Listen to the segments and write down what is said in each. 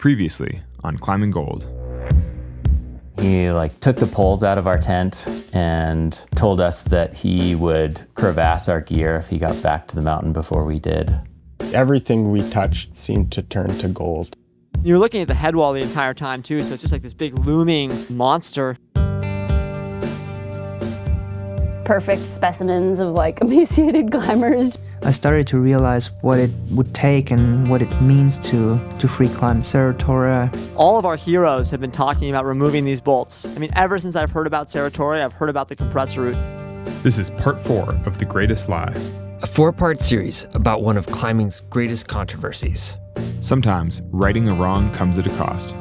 Previously on Climbing Gold. He took the poles out of our tent and told us that he would crevasse our gear if he got back to the mountain before we did. Everything we touched seemed to turn to gold. You're looking at the head wall the entire time too, so it's just like this big looming monster. Perfect specimens of emaciated climbers. I started to realize what it would take and what it means to free climb Cerro Torre. All of our heroes have been talking about removing these bolts. I mean, ever since I've heard about Cerro Torre, I've heard about the compressor route. This is part 4 of The Greatest Lie. A 4-part series about one of climbing's greatest controversies. Sometimes righting a wrong comes at a cost.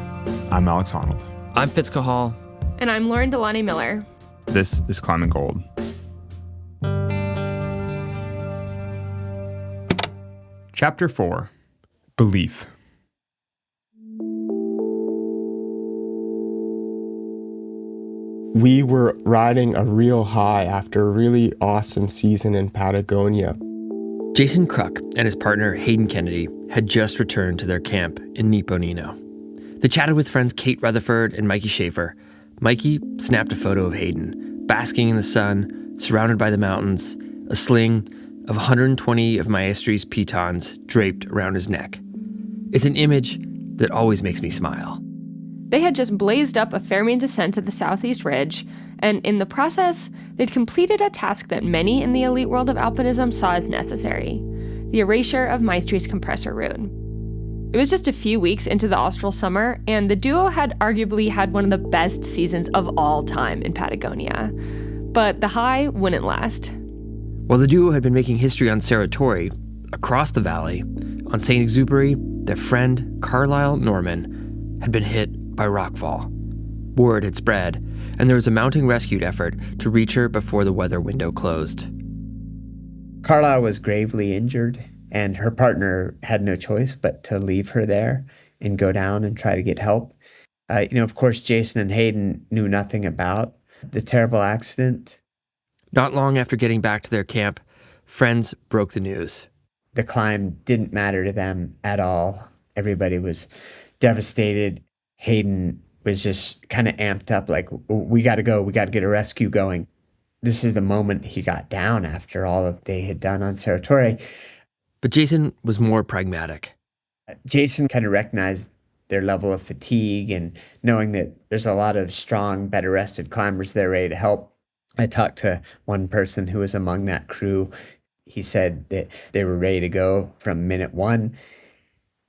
I'm Alex Honnold. I'm Fitzcahall. And I'm Lauren Delaney Miller. This is Climbing Gold. Chapter 4, Belief. We were riding a real high after a really awesome season in Patagonia. Jason Kruk and his partner Hayden Kennedy had just returned to their camp in Niponino. They chatted with friends Kate Rutherford and Mikey Schaefer. Mikey snapped a photo of Hayden, basking in the sun, surrounded by the mountains, a sling of 120 of Maestri's pitons draped around his neck. It's an image that always makes me smile. They had just blazed up a fair means ascent to the southeast ridge, and in the process, they'd completed a task that many in the elite world of alpinism saw as necessary: the erasure of Maestri's compressor route. It was just a few weeks into the austral summer, and the duo had arguably had one of the best seasons of all time in Patagonia. But the high wouldn't last. While the duo had been making history on Cerro Torre, across the valley, on St. Exupery, their friend Carlisle Norman had been hit by rockfall. Word had spread, and there was a mounting rescue effort to reach her before the weather window closed. Carlisle was gravely injured, and her partner had no choice but to leave her there and go down and try to get help. Of course, Jason and Hayden knew nothing about the terrible accident. Not long after getting back to their camp, friends broke the news. The climb didn't matter to them at all. Everybody was devastated. Hayden was just kind of amped up, we got to go, we got to get a rescue going. This is the moment he got down after all of they had done on Cerro Torre. But Jason was more pragmatic. Jason kind of recognized their level of fatigue, and knowing that there's a lot of strong, better rested climbers there ready to help. I talked to one person who was among that crew. He said that they were ready to go from minute one.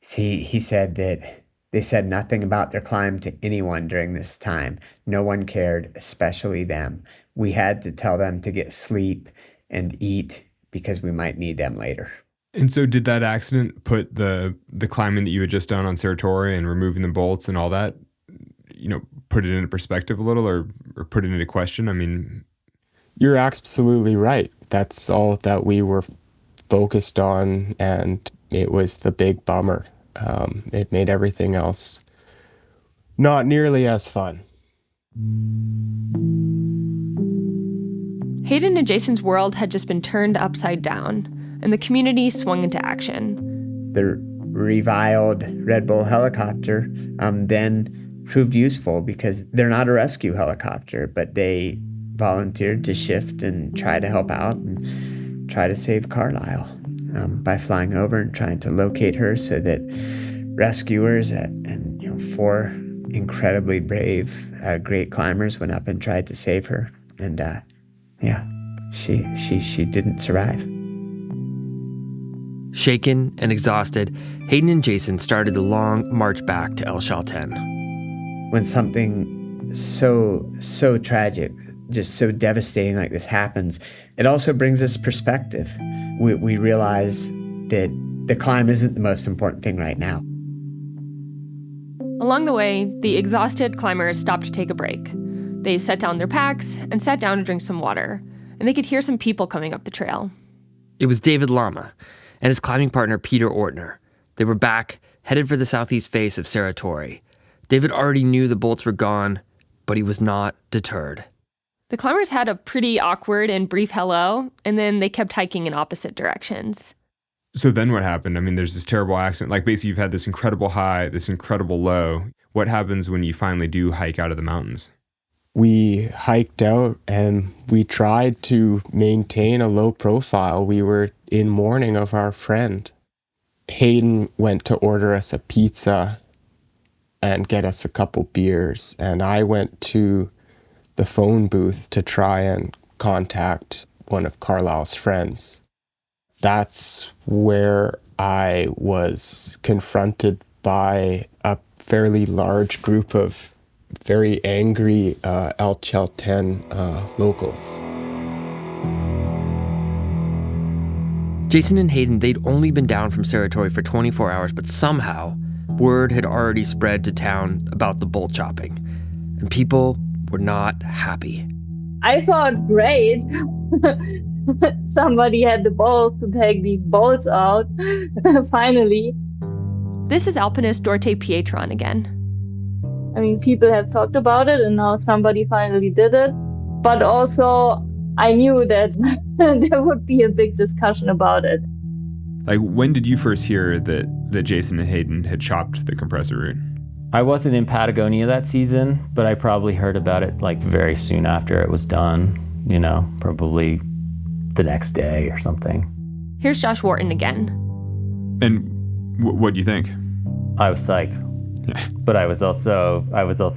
He said that they said nothing about their climb to anyone during this time. No one cared, especially them. We had to tell them to get sleep and eat because we might need them later. And so did that accident put the climbing that you had just done on Cerro Torre and removing the bolts and all that, put it into perspective a little or put it into question? I mean... You're absolutely right. That's all that we were focused on, and it was the big bummer. It made everything else not nearly as fun. Hayden and Jason's world had just been turned upside down, and the community swung into action. The reviled Red Bull helicopter then proved useful because they're not a rescue helicopter, but they volunteered to shift and try to help out and try to save Carlisle by flying over and trying to locate her so that rescuers and 4 incredibly brave, great climbers went up and tried to save her. And she didn't survive. Shaken and exhausted, Hayden and Jason started the long march back to El Chaltén. When something so tragic, just so devastating like this happens, it also brings us perspective. We realize that the climb isn't the most important thing right now. Along the way, the exhausted climbers stopped to take a break. They set down their packs and sat down to drink some water, and they could hear some people coming up the trail. It was David Lama and his climbing partner Peter Ortner. They were back, headed for the southeast face of Cerro Torre. David already knew the bolts were gone, but he was not deterred. The climbers had a pretty awkward and brief hello, and then they kept hiking in opposite directions. So then what happened? I mean, there's this terrible accident. Like, basically, you've had this incredible high, this incredible low. What happens when you finally do hike out of the mountains? We hiked out and we tried to maintain a low profile. We were in mourning of our friend. Hayden went to order us a pizza and get us a couple beers. And I went to the phone booth to try and contact one of Carlisle's friends. That's where I was confronted by a fairly large group of very angry Chaltén locals. Jason and Hayden, they'd only been down from Cerro Torre for 24 hours, but somehow word had already spread to town about the bolt chopping, and people were not happy. I thought, great. Somebody had the balls to take these bolts out, finally. This is alpinist Dorte Pietron again. I mean, people have talked about it, and now somebody finally did it. But also, I knew that there would be a big discussion about it. Like, when did you first hear that Jason and Hayden had chopped the compressor route? I wasn't in Patagonia that season, but I probably heard about it like very soon after it was done, probably the next day or something. Here's Josh Wharton again. And what do you think? I was psyched. Yeah. But I was also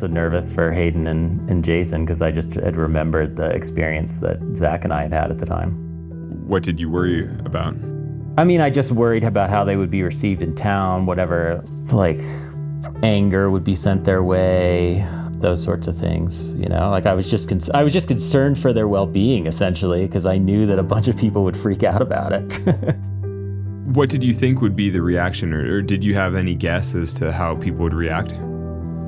nervous for Hayden and Jason because I just had remembered the experience that Zach and I had had at the time. What did you worry about? I mean, I just worried about how they would be received in town, whatever, like anger would be sent their way, those sorts of things, Like I was just concerned for their well-being essentially because I knew that a bunch of people would freak out about it. What did you think would be the reaction, or did you have any guess as to how people would react?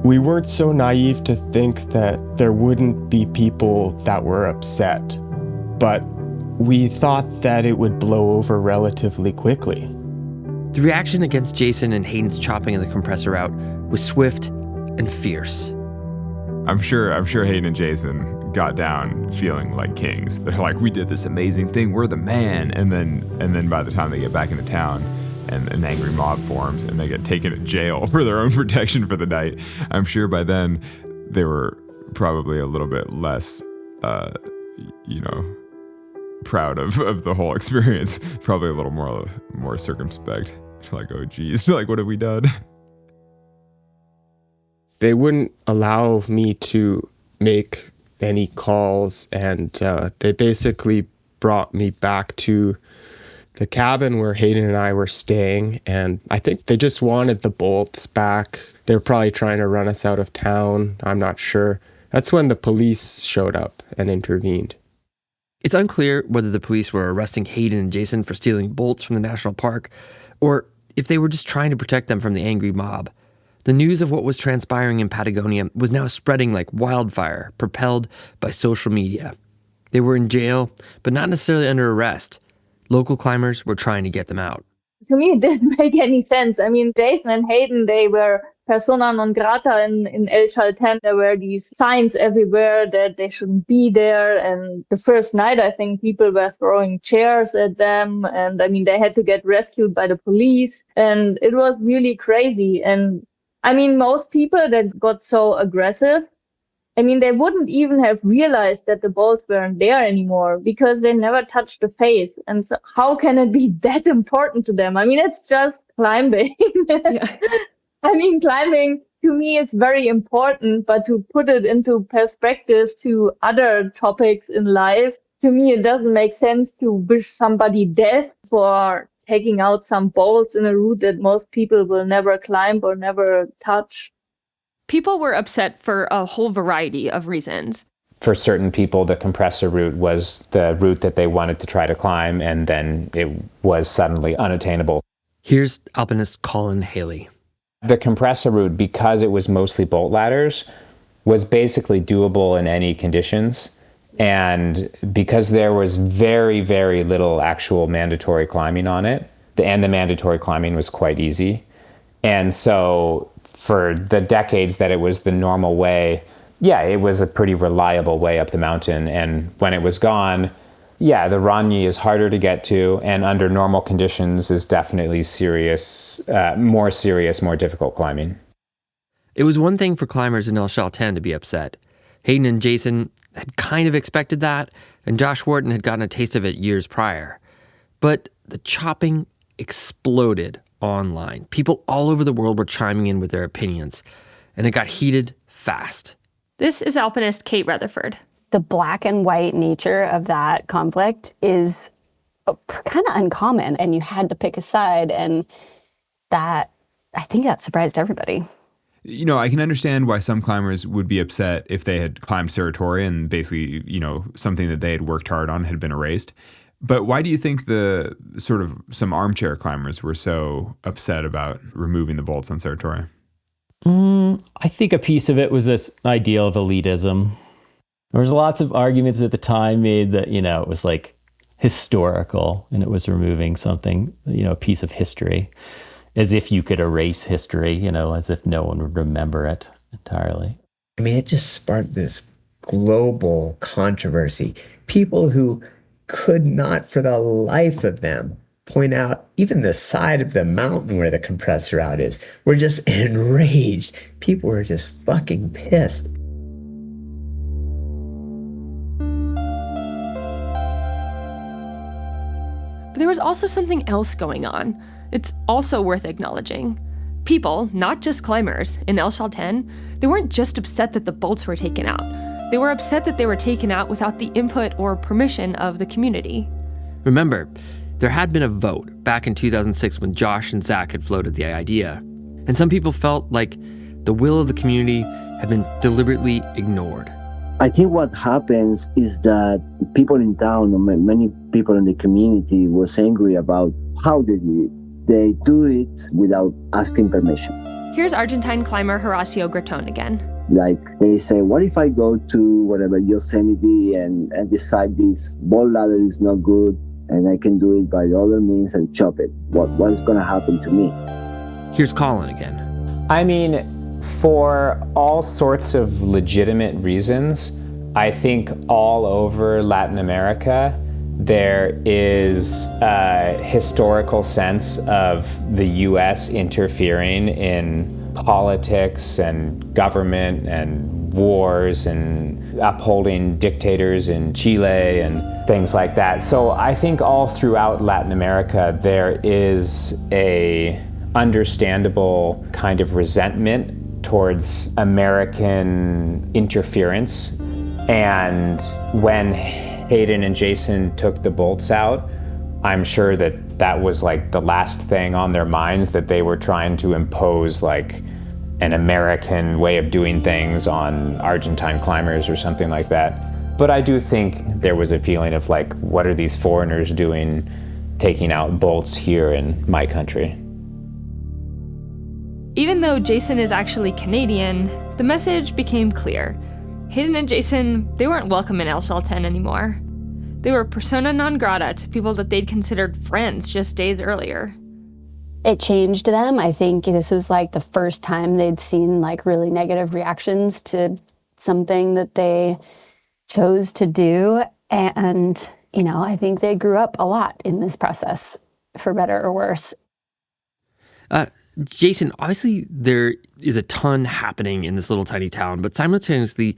We weren't so naive to think that there wouldn't be people that were upset, but we thought that it would blow over relatively quickly. The reaction against Jason and Hayden's chopping of the compressor route was swift and fierce. I'm sure Hayden and Jason got down feeling like kings. They're like, we did this amazing thing, we're the man. And then by the time they get back into town and an angry mob forms and they get taken to jail for their own protection for the night, I'm sure by then they were probably a little bit less, proud of the whole experience. Probably a little more circumspect. Like, oh geez, like what have we done? They wouldn't allow me to make any calls, and they basically brought me back to the cabin where Hayden and I were staying, and I think they just wanted the bolts back. They were probably trying to run us out of town. I'm not sure. That's when the police showed up and intervened. It's unclear whether the police were arresting Hayden and Jason for stealing bolts from the national park, or if they were just trying to protect them from the angry mob. The news of what was transpiring in Patagonia was now spreading like wildfire, propelled by social media. They were in jail, but not necessarily under arrest. Local climbers were trying to get them out. To me, it didn't make any sense. I mean, Jason and Hayden, they were persona non grata in El Chaltén. There were these signs everywhere that they shouldn't be there. And the first night, I think people were throwing chairs at them. And I mean, they had to get rescued by the police. And it was really crazy. And I mean, most people that got so aggressive, I mean, they wouldn't even have realized that the bolts weren't there anymore because they never touched the face. And so how can it be that important to them? I mean, it's just climbing. Yeah. I mean, climbing to me is very important, but to put it into perspective to other topics in life, to me, it doesn't make sense to wish somebody death for taking out some bolts in a route that most people will never climb or never touch. People were upset for a whole variety of reasons. For certain people, the compressor route was the route that they wanted to try to climb, and then it was suddenly unattainable. Here's alpinist Colin Haley. The compressor route, because it was mostly bolt ladders, was basically doable in any conditions. And because there was very, very little actual mandatory climbing on it, and the mandatory climbing was quite easy. And so for the decades that it was the normal way, yeah, it was a pretty reliable way up the mountain. And when it was gone, Yeah, the Ranyi is harder to get to, and under normal conditions is definitely more difficult climbing. It was one thing for climbers in El Chaltén to be upset. Hayden and Jason had kind of expected that, and Josh Wharton had gotten a taste of it years prior. But the chopping exploded online. People all over the world were chiming in with their opinions, and it got heated fast. This is alpinist Kate Rutherford. The black and white nature of that conflict is kind of uncommon, and you had to pick a side, and I think that surprised everybody. You know, I can understand why some climbers would be upset if they had climbed Cerro Torre and basically, you know, something that they had worked hard on had been erased. But why do you think the sort of some armchair climbers were so upset about removing the bolts on Cerro Torre? I think a piece of it was this ideal of elitism. There was lots of arguments at the time made that, you know, it was like historical and it was removing something, you know, a piece of history, as if you could erase history, you know, as if no one would remember it entirely. I mean, it just sparked this global controversy. People who could not for the life of them point out even the side of the mountain where the compressor route is were just enraged. People were just fucking pissed. But there was also something else going on. It's also worth acknowledging. People, not just climbers, in El Chaltén, they weren't just upset that the bolts were taken out. They were upset that they were taken out without the input or permission of the community. Remember, there had been a vote back in 2006 when Josh and Zach had floated the idea. And some people felt like the will of the community had been deliberately ignored. I think what happens is that people in town, or many people in the community, was angry about how they did it. They do it without asking permission. Here's Argentine climber Horacio Gratón again. Like they say, what if I go to whatever Yosemite and decide this bolt ladder is not good and I can do it by other means and chop it? What is going to happen to me? Here's Colin again. I mean, for all sorts of legitimate reasons, I think all over Latin America, there is a historical sense of the U.S. interfering in politics and government and wars and upholding dictators in Chile and things like that. So I think all throughout Latin America, there is a understandable kind of resentment towards American interference. And when Hayden and Jason took the bolts out, I'm sure that that was like the last thing on their minds, that they were trying to impose like an American way of doing things on Argentine climbers or something like that. But I do think there was a feeling of like, what are these foreigners doing taking out bolts here in my country? Even though Jason is actually Canadian, the message became clear. Hayden and Jason, they weren't welcome in El Chaltén anymore. They were persona non grata to people that they'd considered friends just days earlier. It changed them. I think this was like the first time they'd seen like really negative reactions to something that they chose to do. And, you know, I think they grew up a lot in this process, for better or worse. Jason, obviously there is a ton happening in this little tiny town, but simultaneously,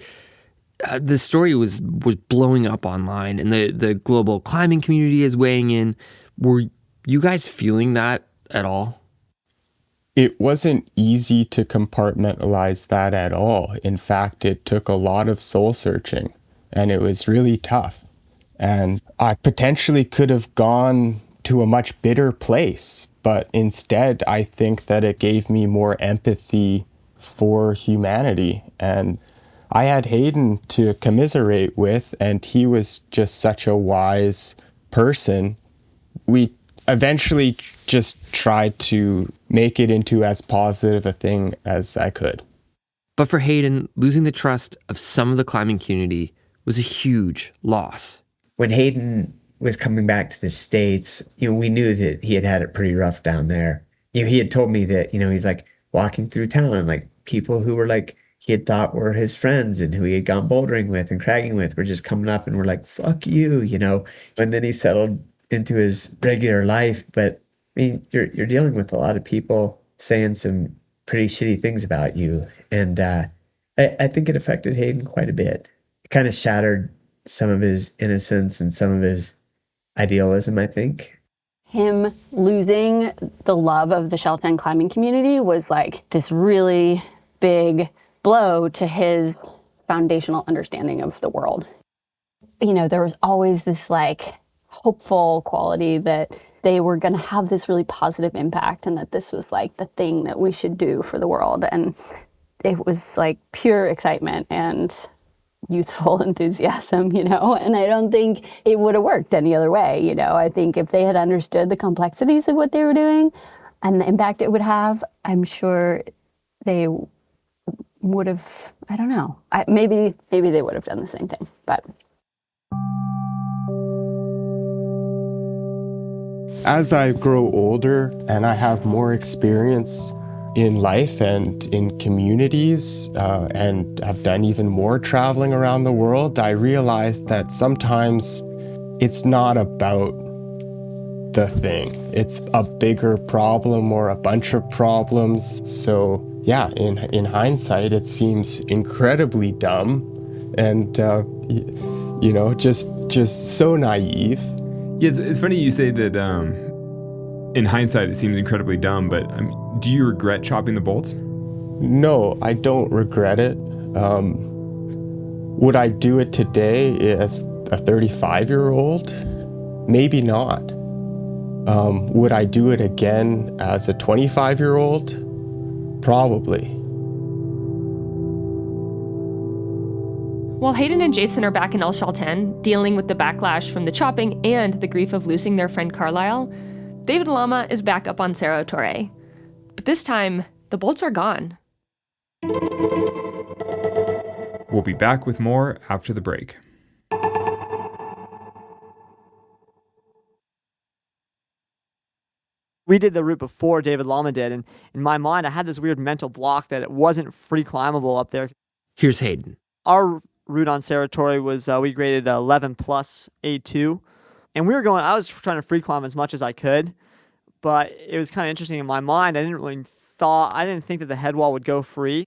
the story was blowing up online, and the global climbing community is weighing in. Were you guys feeling that at all? It wasn't easy to compartmentalize that at all. In fact, it took a lot of soul searching, and it was really tough. And I potentially could have gone to a much bitter place, but instead, I think that it gave me more empathy for humanity. And I had Hayden to commiserate with, and he was just such a wise person. We eventually just tried to make it into as positive a thing as I could. But for Hayden, losing the trust of some of the climbing community was a huge loss. When Hayden was coming back to the States, you know, we knew that he had it pretty rough down there. You know, he had told me that, you know, he's like walking through town and like people who were like he had thought were his friends and who he had gone bouldering with and cragging with were just coming up and were like, fuck you, you know? And then he settled into his regular life. But I mean, you're dealing with a lot of people saying some pretty shitty things about you. And I think it affected Hayden quite a bit. It kind of shattered some of his innocence and some of his idealism, I think. Him losing the love of the Chaltén climbing community was like this really big blow to his foundational understanding of the world. You know, there was always this like hopeful quality that they were going to have this really positive impact and that this was like the thing that we should do for the world. And it was like pure excitement and youthful enthusiasm, you know, and I don't think it would have worked any other way. You know, I think if they had understood the complexities of what they were doing and the impact it would have, I'm sure they would have, I don't know, maybe they would have done the same thing, but. As I grow older and I have more experience in life and in communities, and I've done even more traveling around the world, I realized that sometimes it's not about the thing. It's a bigger problem or a bunch of problems. So yeah, in hindsight, it seems incredibly dumb and, you know, just so naive. Yeah, it's funny you say that in hindsight it seems incredibly dumb, but do you regret chopping the bolts? No, I don't regret it. Would I do it today as a 35-year-old? Maybe not. Would I do it again as a 25-year-old? Probably. While Hayden and Jason are back in El Chaltén, dealing with the backlash from the chopping and the grief of losing their friend Carlisle, David Lama is back up on Cerro Torre. But this time, the bolts are gone. We'll be back with more after the break. We did the route before David Lama did, and in my mind, I had this weird mental block that it wasn't free climbable up there. Here's Hayden. Our route on Cerro Torre was, we graded 11 plus A2, and I was trying to free climb as much as I could, but it was kind of interesting in my mind. I didn't think that the head wall would go free.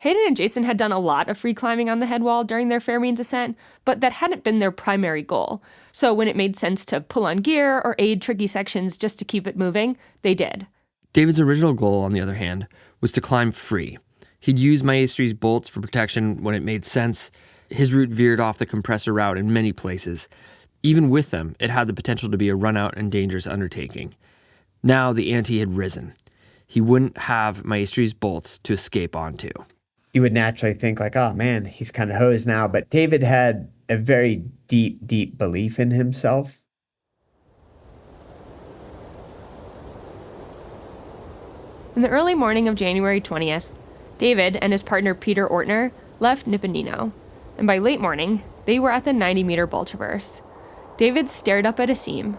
Hayden and Jason had done a lot of free climbing on the head wall during their fair means ascent, but that hadn't been their primary goal. So when it made sense to pull on gear or aid tricky sections just to keep it moving, they did. David's original goal, on the other hand, was to climb free. He'd use Maestri's bolts for protection when it made sense. His route veered off the compressor route in many places. Even with them, it had the potential to be a run-out and dangerous undertaking. Now the ante had risen. He wouldn't have Maestri's bolts to escape onto. You would naturally think like, oh man, he's kind of hosed now. But David had a very deep, deep belief in himself. In the early morning of January 20th, David and his partner Peter Ortner left Niponino, and by late morning, they were at the 90-meter bolt traverse. David stared up at a seam,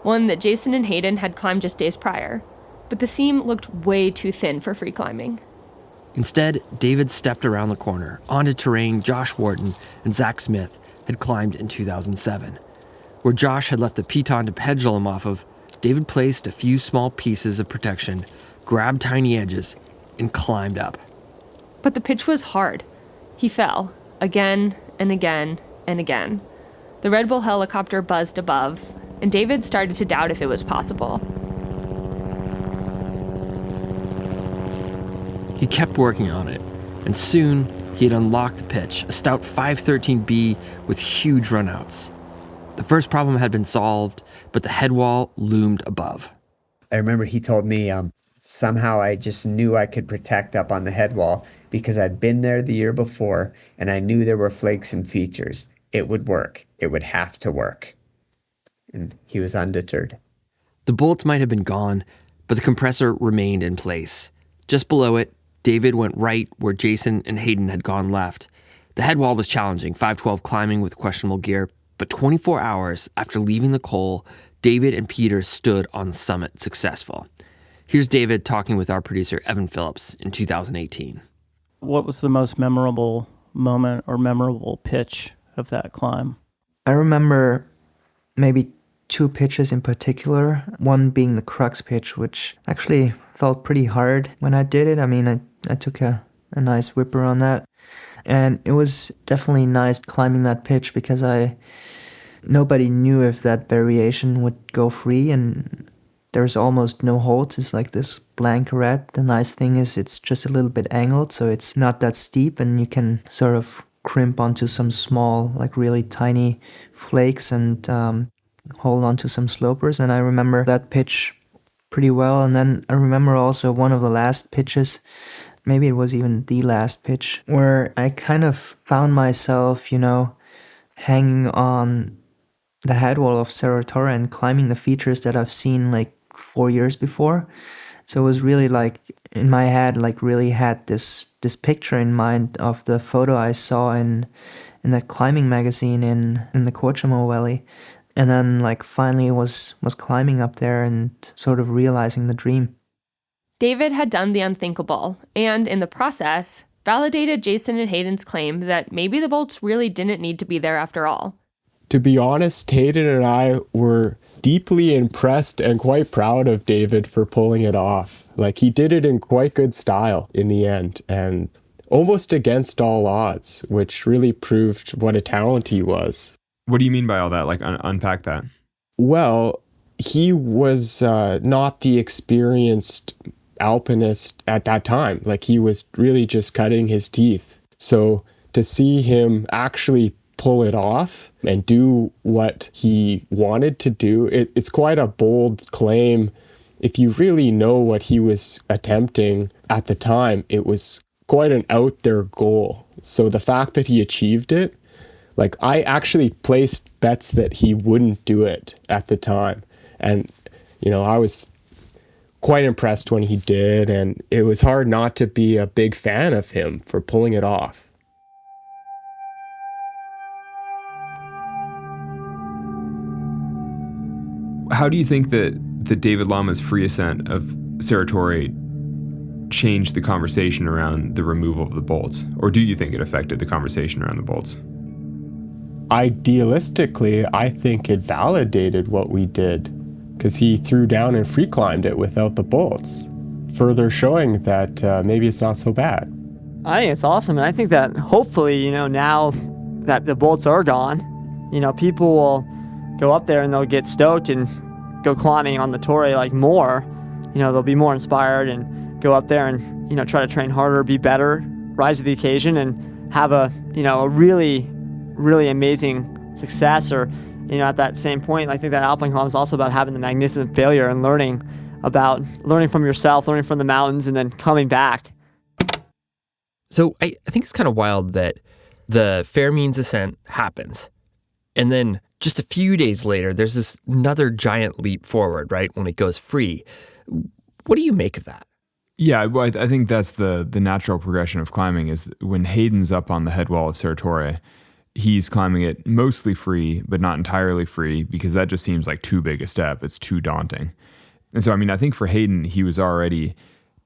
one that Jason and Hayden had climbed just days prior, but the seam looked way too thin for free climbing. Instead, David stepped around the corner, onto terrain Josh Wharton and Zach Smith had climbed in 2007. Where Josh had left a piton to pendulum off of, David placed a few small pieces of protection, grabbed tiny edges, and climbed up. But the pitch was hard. He fell, again and again and again. The Red Bull helicopter buzzed above, and David started to doubt if it was possible. He kept working on it, and soon he had unlocked the pitch, a stout 513B with huge runouts. The first problem had been solved, but the head wall loomed above. I remember he told me somehow I just knew I could protect up on the head wall because I'd been there the year before and I knew there were flakes and features. It would work. It would have to work. And he was undeterred. The bolts might have been gone, but the compressor remained in place. Just below it, David went right where Jason and Hayden had gone left. The head wall was challenging, 512 climbing with questionable gear, but 24 hours after leaving the col, David and Peter stood on the summit successful. Here's David talking with our producer Evan Phillips in 2018. What was the most memorable moment or memorable pitch of that climb? I remember maybe 2 pitches in particular, one being the Kruk's pitch, which actually felt pretty hard when I did it. I mean, I took a nice whipper on that. And it was definitely nice climbing that pitch because nobody knew if that variation would go free, and there's almost no holds. It's like this blank red. The nice thing is it's just a little bit angled, so it's not that steep, and you can sort of crimp onto some small, like really tiny flakes and hold onto some slopers. And I remember that pitch pretty well. And then I remember also one of the last pitches, maybe it was even the last pitch, where I kind of found myself, hanging on the headwall of Cerro Torre and climbing the features that I've seen like 4 years before. So it was really like in my head, like really had this picture in mind of the photo I saw in that climbing magazine in the Coachamo Valley. And then like finally was climbing up there and sort of realizing the dream. David had done the unthinkable, and in the process, validated Jason and Hayden's claim that maybe the bolts really didn't need to be there after all. To be honest, Hayden and I were deeply impressed and quite proud of David for pulling it off. Like, he did it in quite good style in the end, and almost against all odds, which really proved what a talent he was. What do you mean by all that? Like, unpack that. Well, he was not the experienced alpinist at that time. Like, he was really just cutting his teeth. So to see him actually pull it off and do what he wanted to do, it's quite a bold claim. If you really know what he was attempting at the time, it was quite an out there goal. So the fact that he achieved it, like, I actually placed bets that he wouldn't do it at the time. And, I was quite impressed when he did, and it was hard not to be a big fan of him for pulling it off. How do you think that David Lama's free ascent of Cerro Torre changed the conversation around the removal of the bolts? Or do you think it affected the conversation around the bolts? Idealistically, I think it validated what we did, because he threw down and free climbed it without the bolts, further showing that maybe it's not so bad. I think it's awesome, and I think that hopefully, now that the bolts are gone, people will go up there and they'll get stoked and go climbing on the Torre like more. They'll be more inspired and go up there and, try to train harder, be better, rise to the occasion, and have a really, really amazing success. Or, at that same point, I think that alpine climb is also about having the magnificent failure and learning from yourself, learning from the mountains, and then coming back. So I think it's kind of wild that the fair means ascent happens. And then just a few days later, there's this another giant leap forward, right? When it goes free. What do you make of that? Yeah, well, I think that's the natural progression of climbing is when Hayden's up on the head wall of Cerro Torre, he's climbing it mostly free, but not entirely free, because that just seems like too big a step. It's too daunting. And so, I think for Hayden, he was already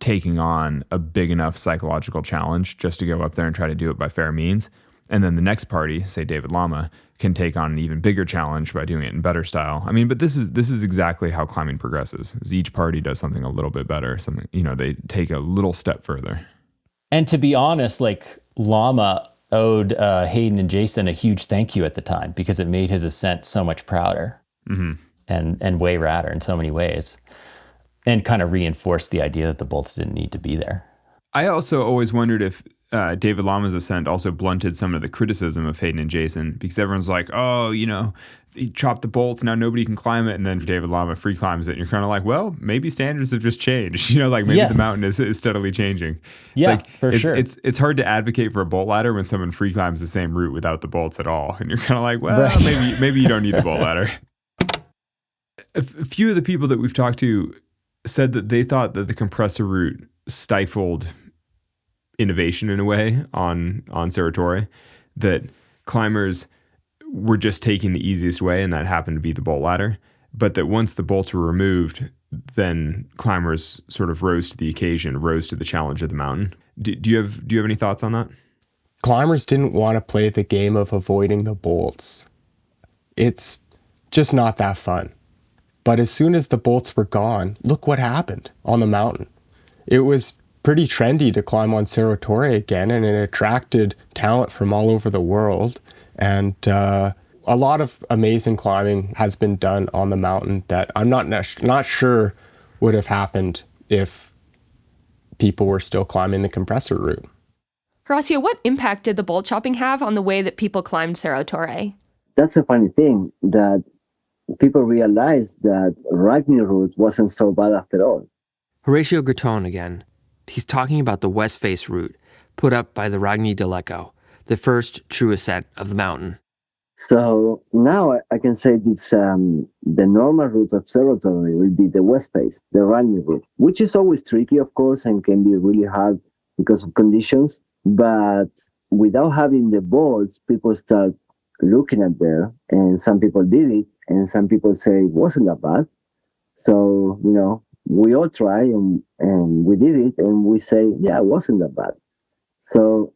taking on a big enough psychological challenge just to go up there and try to do it by fair means. And then the next party, say David Lama, can take on an even bigger challenge by doing it in better style. But this is exactly how climbing progresses. Is each party does something a little bit better. Something, they take a little step further. And to be honest, like, Lama owed Hayden and Jason a huge thank you at the time, because it made his ascent so much prouder and way radder in so many ways, and kind of reinforced the idea that the bolts didn't need to be there. I also always wondered if David Lama's ascent also blunted some of the criticism of Hayden and Jason, because everyone's like, oh, he chopped the bolts, now nobody can climb it, and then David Lama free climbs it, and you're kind of like, well, maybe standards have just changed, maybe yes. The mountain is steadily changing. Yeah, sure. It's hard to advocate for a bolt ladder when someone free climbs the same route without the bolts at all, and you're kind of like, well, right. maybe you don't need the bolt ladder. A few of the people that we've talked to said that they thought that the compressor route stifled innovation in a way on Cerro Torre, that climbers were just taking the easiest way, and that happened to be the bolt ladder. But that once the bolts were removed, then climbers sort of rose to the occasion, rose to the challenge of the mountain. Do you have any thoughts on that? Climbers didn't want to play the game of avoiding the bolts. It's just not that fun. But as soon as the bolts were gone, look what happened on the mountain. It was pretty trendy to climb on Cerro Torre again, and it attracted talent from all over the world. And a lot of amazing climbing has been done on the mountain that I'm not sure would have happened if people were still climbing the compressor route. Horacio, what impact did the bolt chopping have on the way that people climbed Cerro Torre? That's a funny thing, that people realized that Ragni route wasn't so bad after all. Horacio Graton again. He's talking about the west face route put up by the Ragni de Lecco, the first true ascent of the mountain. So now I can say this, the normal route of Cerro Torre will be the west face, the Ragni route, which is always tricky, of course, and can be really hard because of conditions. But without having the bolts, people start looking at there, and some people did it, and some people say it wasn't that bad. So, we all try and we did it, and we say, yeah, it wasn't that bad. So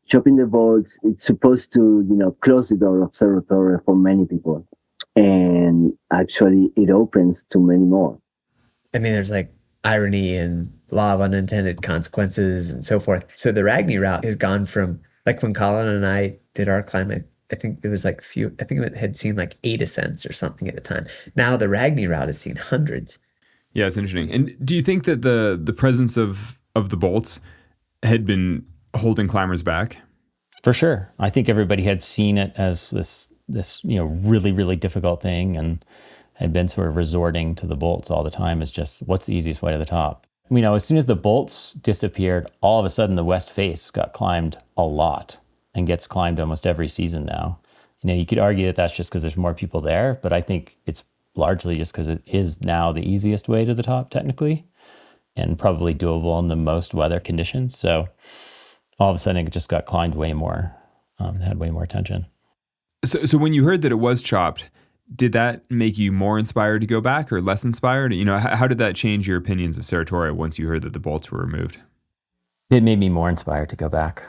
chopping the bolts, it's supposed to, close the door of Cerro Torre for many people. And actually it opens to many more. I mean, there's like irony and law of unintended consequences and so forth. So the Ragni route has gone from, like when Colin and I did our climb, I think there was I think it had seen like 8 ascents or something at the time. Now the Ragni route has seen hundreds. Yeah, it's interesting. And do you think that the presence of the bolts had been holding climbers back? For sure. I think everybody had seen it as this really, really difficult thing and had been sort of resorting to the bolts all the time as just what's the easiest way to the top. As soon as the bolts disappeared, all of a sudden the west face got climbed a lot and gets climbed almost every season now. You could argue that that's just because there's more people there, but I think it's largely just because it is now the easiest way to the top technically and probably doable in the most weather conditions. So all of a sudden it just got climbed way more and had way more attention. So when you heard that it was chopped, did that make you more inspired to go back or less inspired? How did that change your opinions of Cerro Torre once you heard that the bolts were removed? It made me more inspired to go back.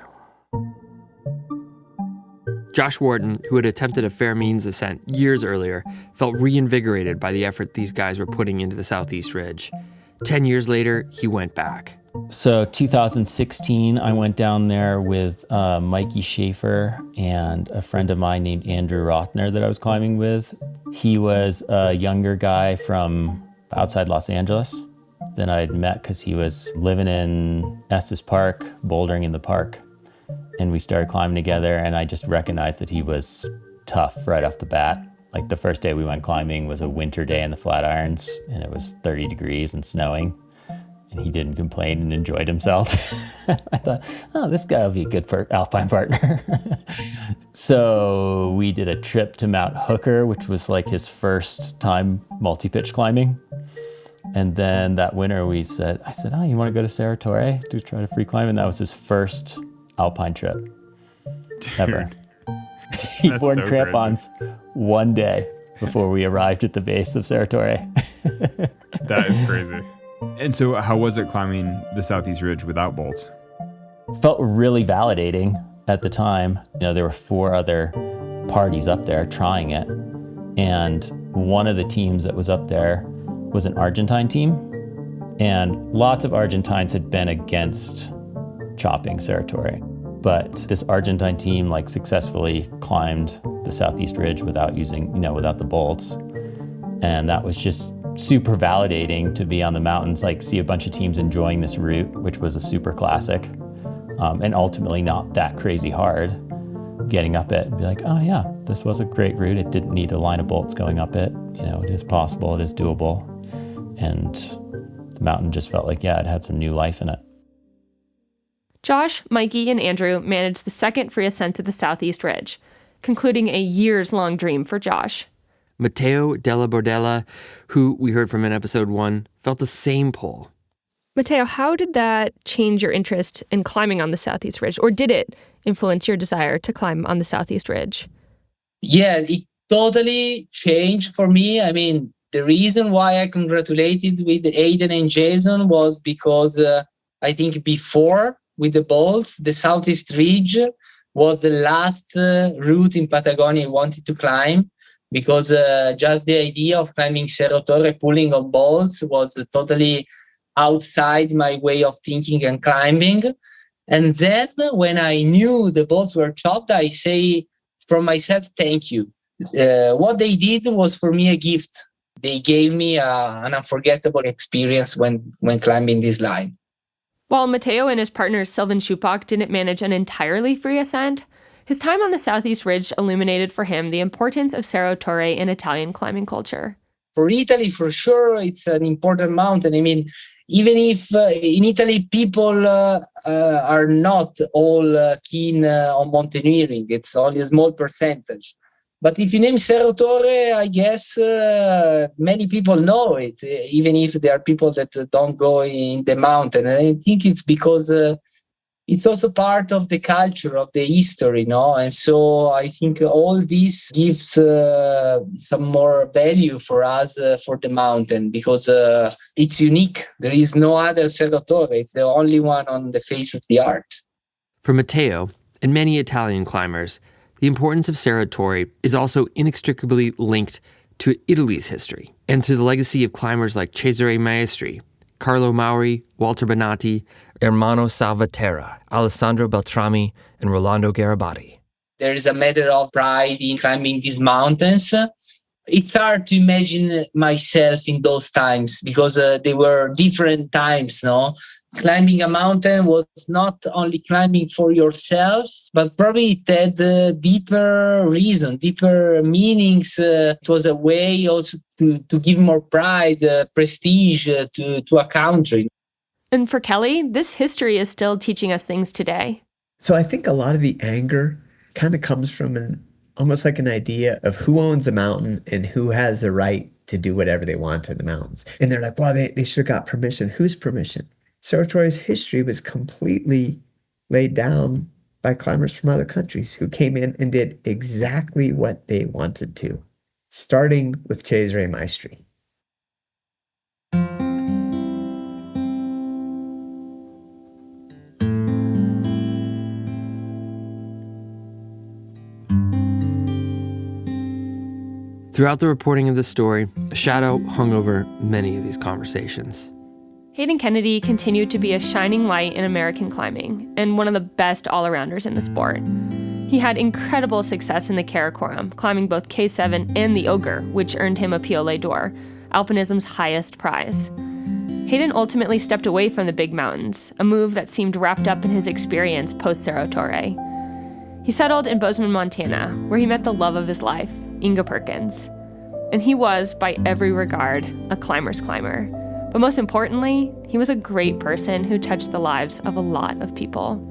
Josh Wharton, who had attempted a fair means ascent years earlier, felt reinvigorated by the effort these guys were putting into the Southeast Ridge. 10 years later, he went back. So 2016, I went down there with Mikey Schaefer and a friend of mine named Andrew Rothner that I was climbing with. He was a younger guy from outside Los Angeles than I'd met because he was living in Estes Park, bouldering in the park. And we started climbing together, and I just recognized that he was tough right off the bat. Like the first day we went climbing was a winter day in the Flatirons, and it was 30 degrees and snowing. And he didn't complain and enjoyed himself. I thought, this guy will be a good alpine partner. So we did a trip to Mount Hooker, which was like his first time multi-pitch climbing. And then that winter I said, you want to go to Cerro Torre to try to free climb? And that was his first alpine trip ever. He wore crampons one day before we arrived at the base of Cerro Torre. That is crazy. And so how was it climbing the Southeast Ridge without bolts? Felt really validating at the time. There were 4 other parties up there trying it. And one of the teams that was up there was an Argentine team. And lots of Argentines had been against chopping Cerro Torre. But this Argentine team successfully climbed the Southeast Ridge without without the bolts. And that was just super validating to be on the mountains, see a bunch of teams enjoying this route, which was a super classic, and ultimately not that crazy hard. Getting up it and be like, oh yeah, this was a great route. It didn't need a line of bolts going up it. It is possible, it is doable. And the mountain just felt like, it had some new life in it. Josh, Mikey, and Andrew managed the second free ascent to the Southeast Ridge, concluding a years-long dream for Josh. Matteo Della Bordella, who we heard from in episode 1, felt the same pull. Matteo, how did that change your interest in climbing on the Southeast Ridge? Or did it influence your desire to climb on the Southeast Ridge? Yeah, it totally changed for me. I mean, The reason why I congratulated with Hayden and Jason was because I think before with the bolts, the Southeast Ridge was the last route in Patagonia I wanted to climb, because just the idea of climbing Cerro Torre pulling on bolts was totally outside my way of thinking and climbing. And then when I knew the bolts were chopped, I say from myself, thank you. What they did was for me a gift. They gave me an unforgettable experience when climbing this line. While Matteo and his partner Sylvain Ch.4 didn't manage an entirely free ascent, his time on the Southeast Ridge illuminated for him the importance of Cerro Torre in Italian climbing culture. For Italy, for sure, it's an important mountain. I mean, even if in Italy people are not all keen on mountaineering, it's only a small percentage. But if you name Cerro Torre, I guess many people know it, even if there are people that don't go in the mountain. And I think it's because it's also part of the culture, of the history, And so I think all this gives some more value for us for the mountain, because it's unique. There is no other Cerro Torre. It's the only one on the face of the earth. For Matteo and many Italian climbers, the importance of Cerro Torre is also inextricably linked to Italy's history and to the legacy of climbers like Cesare Maestri, Carlo Mauri, Walter Bonatti, Ermanno Salvaterra, Alessandro Beltrami, and Rolando Garibaldi. There is a matter of pride in climbing these mountains. It's hard to imagine myself in those times, because they were different times, Climbing a mountain was not only climbing for yourself, but probably it had deeper reason, deeper meanings. It was a way also to give more pride, prestige to a country. And for Kelly, this history is still teaching us things today. So I think a lot of the anger kind of comes from almost like an idea of who owns a mountain and who has the right to do whatever they want in the mountains. And they're like, well, they should have got permission. Whose permission? Cerro Torre's history was completely laid down by climbers from other countries who came in and did exactly what they wanted to, starting with Cesare Maestri. Throughout the reporting of this story, a shadow hung over many of these conversations. Hayden Kennedy continued to be a shining light in American climbing and one of the best all-arounders in the sport. He had incredible success in the Karakoram, climbing both K7 and the Ogre, which earned him a Piolet d'Or, alpinism's highest prize. Hayden ultimately stepped away from the big mountains, a move that seemed wrapped up in his experience post-Cerro Torre. He settled in Bozeman, Montana, where he met the love of his life, Inga Perkins. And he was, by every regard, a climber's climber. But most importantly, he was a great person who touched the lives of a lot of people.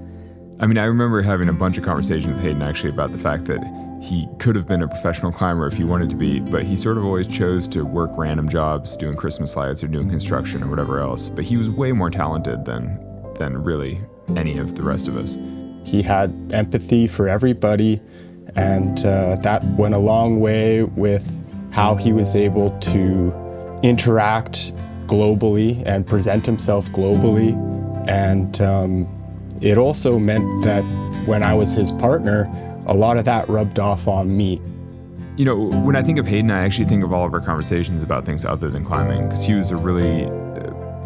I mean, I remember having a bunch of conversations with Hayden actually about the fact that he could have been a professional climber if he wanted to be, but he sort of always chose to work random jobs, doing Christmas lights or doing construction or whatever else. But he was way more talented than really any of the rest of us. He had empathy for everybody, and that went a long way with how he was able to interact globally and present himself globally. And it also meant that when I was his partner, a lot of that rubbed off on me. You know, when I think of Hayden, I actually think of all of our conversations about things other than climbing, because he was a really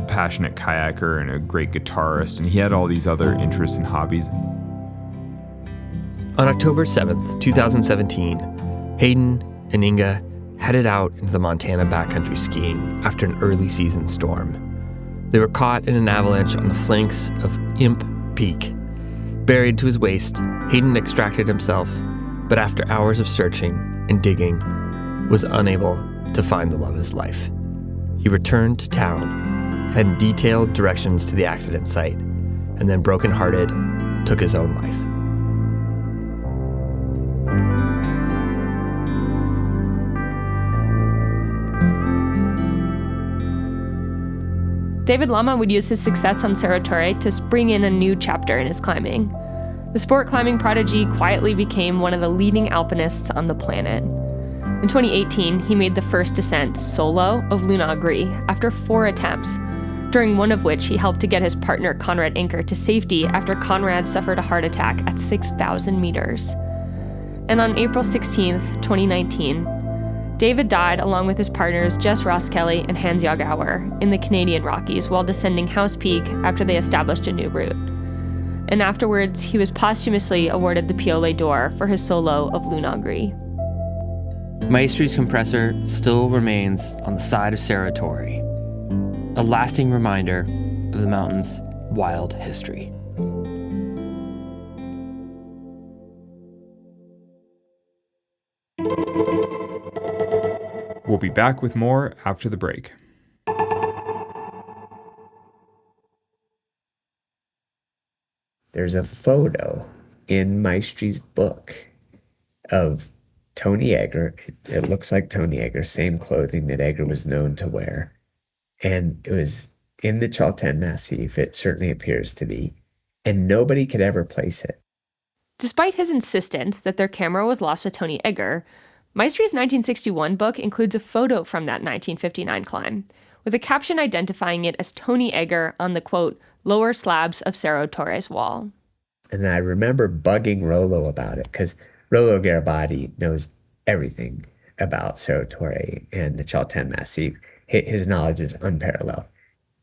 passionate kayaker and a great guitarist, and he had all these other interests and hobbies. On October 7th, 2017, Hayden and Inga headed out into the Montana backcountry skiing after an early season storm. They were caught in an avalanche on the flanks of Imp Peak. Buried to his waist, Hayden extracted himself, but after hours of searching and digging, was unable to find the love of his life. He returned to town, had detailed directions to the accident site, and then brokenhearted, took his own life. David Lama would use his success on Cerro Torre to bring in a new chapter in his climbing. The sport climbing prodigy quietly became one of the leading alpinists on the planet. In 2018, he made the first descent solo of Lunagri after 4 attempts, during one of which he helped to get his partner Conrad Anker to safety after Conrad suffered a heart attack at 6,000 meters. And on April 16th, 2019, David died along with his partners Jess Ross Kelly and Hans Jagauer in the Canadian Rockies while descending House Peak after they established a new route. And afterwards, he was posthumously awarded the Piole d'Or for his solo of Lunagri. Maestri's compressor still remains on the side of Cerro Torre, a lasting reminder of the mountain's wild history. We'll be back with more after the break. There's a photo in Maestri's book of Tony Egger. It looks like Tony Egger, same clothing that Egger was known to wear. And it was in the Chaltén Massif, it certainly appears to be. And nobody could ever place it. Despite his insistence that their camera was lost with Tony Egger, Maestri's 1961 book includes a photo from that 1959 climb, with a caption identifying it as Tony Egger on the, quote, lower slabs of Cerro Torre's wall. And I remember bugging Rollo about it, because Rollo Garibaldi knows everything about Cerro Torre and the Chaltén Massif. His knowledge is unparalleled.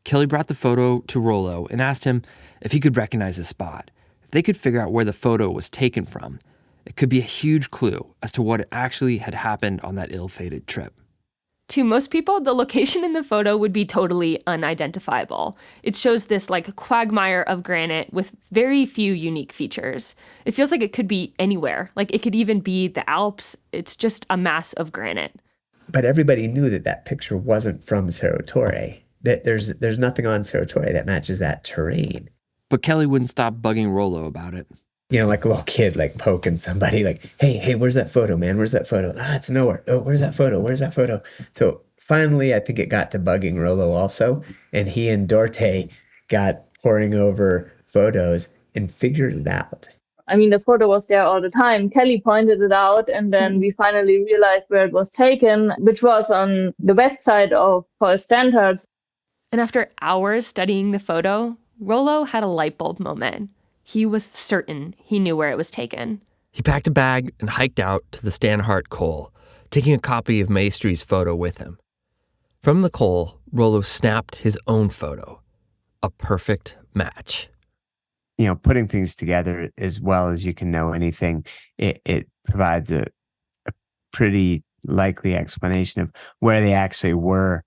Kelly brought the photo to Rollo and asked him if he could recognize the spot. If they could figure out where the photo was taken from, it could be a huge clue as to what actually had happened on that ill-fated trip. To most people, the location in the photo would be totally unidentifiable. It shows this like quagmire of granite with very few unique features. It feels like it could be anywhere. Like it could even be the Alps. It's just a mass of granite. But everybody knew that that picture wasn't from Cerro Torre. That there's nothing on Cerro Torre that matches that terrain. But Kelly wouldn't stop bugging Rollo about it. You know, like a little kid, like poking somebody, like, hey, where's that photo, man? Where's that photo? It's nowhere. Oh, where's that photo? Where's that photo? So finally, I think it got to bugging Rollo also. And he and Dorte got poring over photos and figured it out. I mean, the photo was there all the time. Kelly pointed it out, and then we finally realized where it was taken, which was on the west side of Paul Standards. And after hours studying the photo, Rollo had a light bulb moment. He was certain he knew where it was taken. He packed a bag and hiked out to the Stanhart Col, taking a copy of Maestri's photo with him. From the Col, Rollo snapped his own photo. A perfect match. You know, putting things together as well as you can know anything, it provides a pretty likely explanation of where they actually were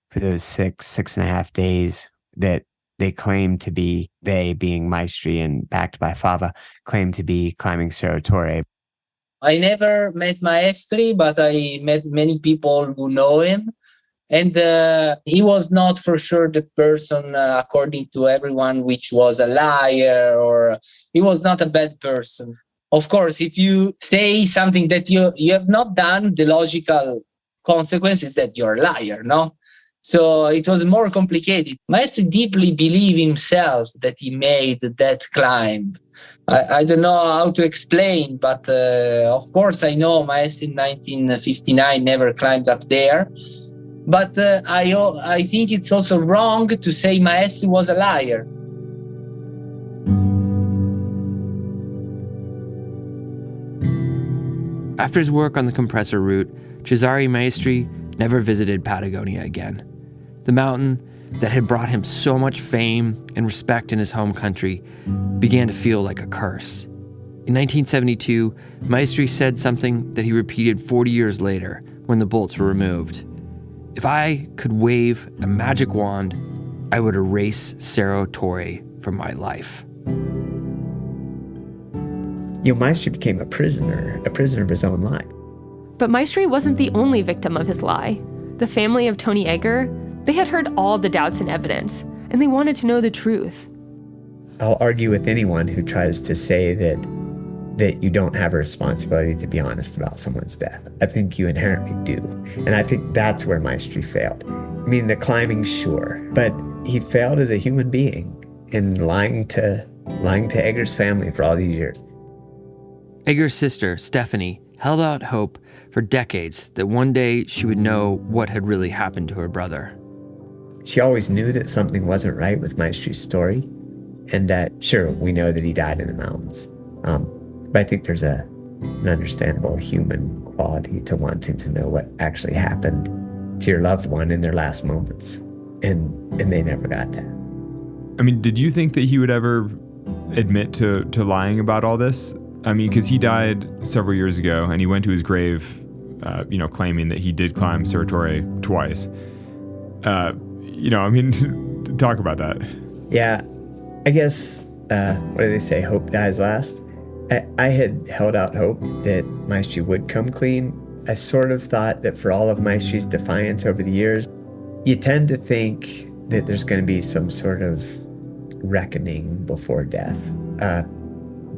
for those 6.5 days that they claim to be, they being Maestri and backed by Fava, claim to be climbing Cerro Torre. I never met Maestri, but I met many people who know him. And he was not for sure the person, according to everyone, which was a liar, or he was not a bad person. Of course, if you say something that you have not done, the logical consequence is that you're a liar, no? So it was more complicated. Maestri deeply believed himself that he made that climb. I don't know how to explain, but of course I know Maestri in 1959 never climbed up there. But I think it's also wrong to say Maestri was a liar. After his work on the compressor route, Cesare Maestri never visited Patagonia again. The mountain that had brought him so much fame and respect in his home country began to feel like a curse. In 1972, Maestri said something that he repeated 40 years later when the bolts were removed. If I could wave a magic wand, I would erase Cerro Torre from my life. You know, Maestri became a prisoner of his own life. But Maestri wasn't the only victim of his lie. The family of Tony Egger, they had heard all the doubts and evidence, and they wanted to know the truth. I'll argue with anyone who tries to say that you don't have a responsibility to be honest about someone's death. I think you inherently do. And I think that's where Maestri failed. I mean, the climbing, sure, but he failed as a human being in lying to Egger's family for all these years. Egger's sister, Stephanie, held out hope for decades that one day she would know what had really happened to her brother. She always knew that something wasn't right with Maestri's story, and that, sure, we know that he died in the mountains. But I think there's an understandable human quality to wanting to know what actually happened to your loved one in their last moments. And they never got that. I mean, did you think that he would ever admit to lying about all this? I mean, because he died several years ago, and he went to his grave, claiming that he did climb Cerro Torre twice. Talk about that. Yeah, I guess, what do they say? Hope dies last. I had held out hope that Maestri would come clean. I sort of thought that for all of Maestri's defiance over the years, you tend to think that there's going to be some sort of reckoning before death.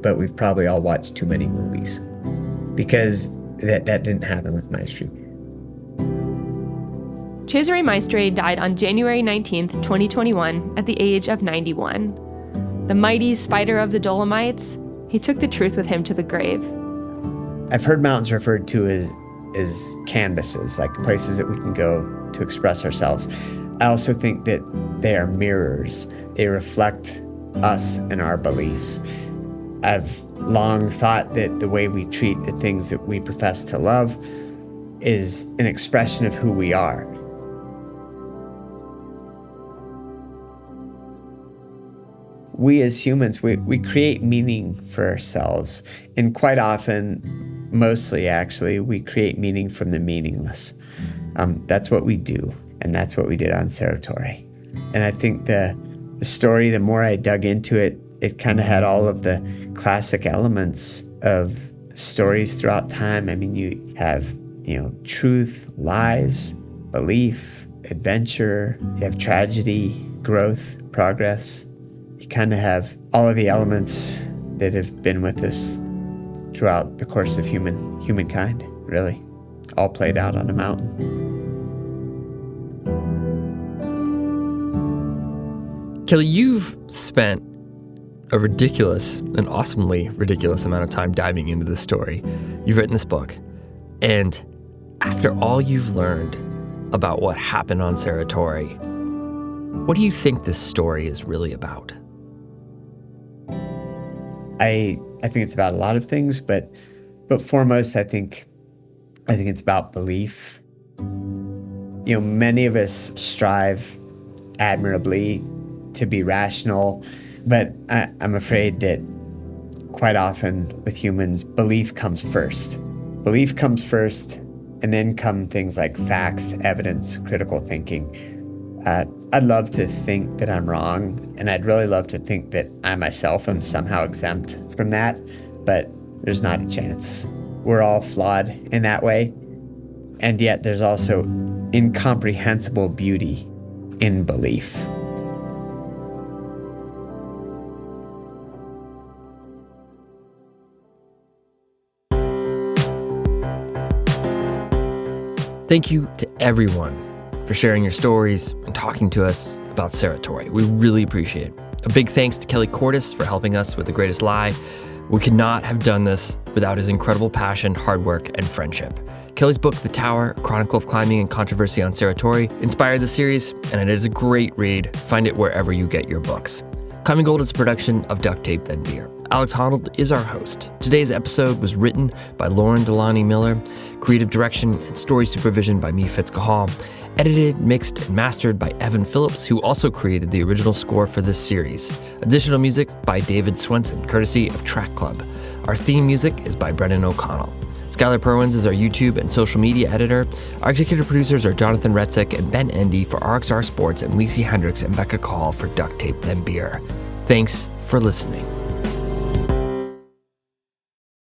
But we've probably all watched too many movies, because that didn't happen with Maestri. Cesare Maestri died on January 19th, 2021, at the age of 91. The mighty spider of the Dolomites, he took the truth with him to the grave. I've heard mountains referred to as canvases, like places that we can go to express ourselves. I also think that they are mirrors. They reflect us and our beliefs. I've long thought that the way we treat the things that we profess to love is an expression of who we are. We as humans, we create meaning for ourselves. And quite often, mostly actually, we create meaning from the meaningless. That's what we do. And that's what we did on Cerro Torre. And I think the story, the more I dug into it, it kind of had all of the classic elements of stories throughout time. I mean, you have, truth, lies, belief, adventure, you have tragedy, growth, progress. You kind of have all of the elements that have been with us throughout the course of humankind, really, all played out on a mountain. Kelly, you've spent a ridiculous, an awesomely ridiculous amount of time diving into this story. You've written this book, and after all you've learned about what happened on Cerro Torre, what do you think this story is really about? I think it's about a lot of things, but foremost, I think it's about belief. Many of us strive admirably to be rational, but I'm afraid that quite often with humans, belief comes first. Belief comes first, and then come things like facts, evidence, critical thinking. I'd love to think that I'm wrong, and I'd really love to think that I myself am somehow exempt from that, but there's not a chance. We're all flawed in that way, and yet there's also incomprehensible beauty in belief. Thank you to everyone for sharing your stories and talking to us about Cerro Torre. We really appreciate it. A big thanks to Kelly Cordes for helping us with The Greatest Lie. We could not have done this without his incredible passion, hard work, and friendship. Kelly's book, The Tower, Chronicle of Climbing and Controversy on Cerro Torre, inspired the series, and it is a great read. Find it wherever you get your books. Climbing Gold is a production of Duct Tape Then Beer. Alex Honnold is our host. Today's episode was written by Lauren Delaney Miller, creative direction and story supervision by me, Fitzcahall, edited, mixed, and mastered by Evan Phillips, who also created the original score for this series. Additional music by David Swenson, courtesy of Track Club. Our theme music is by Brendan O'Connell. Skylar Perwins is our YouTube and social media editor. Our executive producers are Jonathan Retzik and Ben Endy for RXR Sports, and Lacey Hendricks and Becca Call for Duct Tape Then Beer. Thanks for listening.